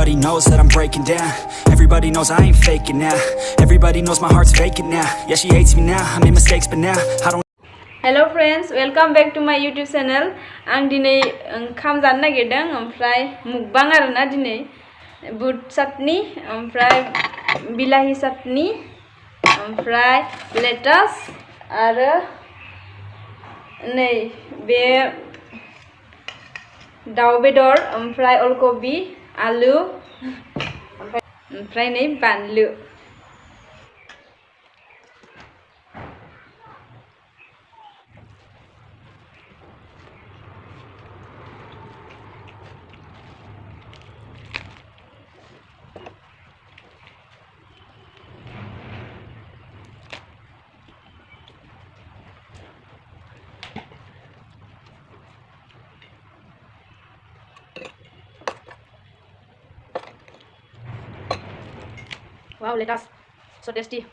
Everybody knows that I'm breaking down. Everybody knows I ain't faking now. Everybody knows my heart's vacant now. Yeah, she hates me now, I made mistakes but now I don't. Hello friends, welcome back to my YouTube channel. आं दिनै ओंखाम जानो नागिरदों ओमफ्राय मुकबां आरोना दिनै बुट चाटनी ओमफ्राय बिलाहि चाटनी ओमफ्राय लेटास आरो नै बे दाउ बेदर ओमफ्राय अलकबि आलु ओमफ्राय नै बानलु Wow, lettuce, so tasty.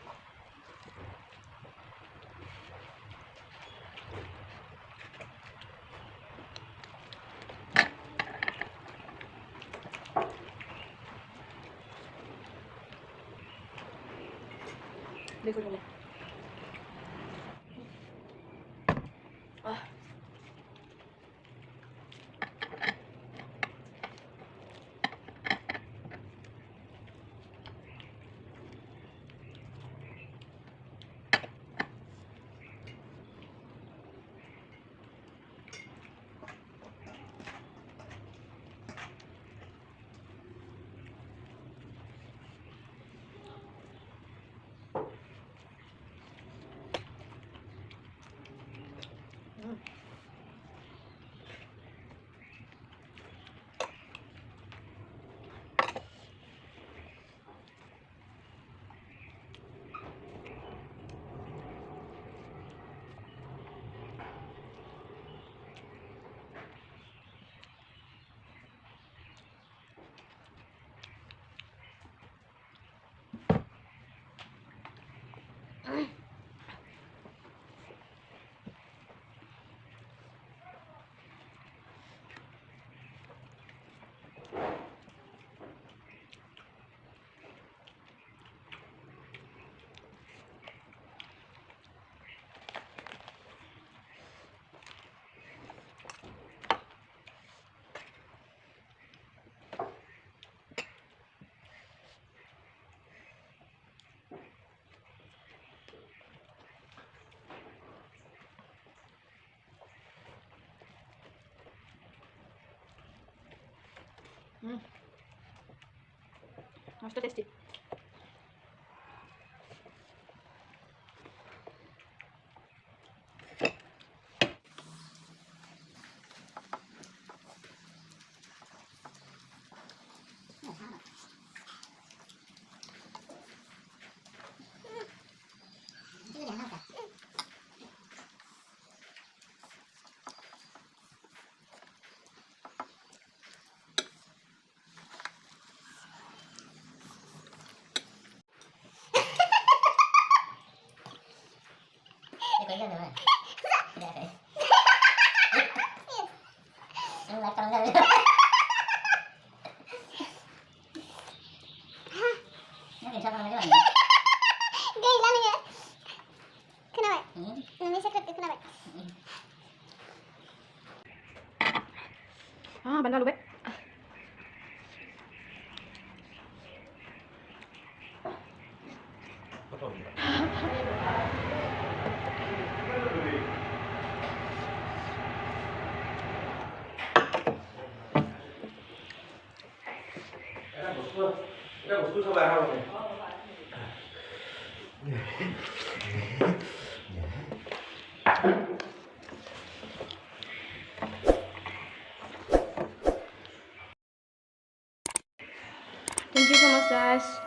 So tasty. Bánh lube. এটা বস্তু সব আহা হবে Thank you so much guys.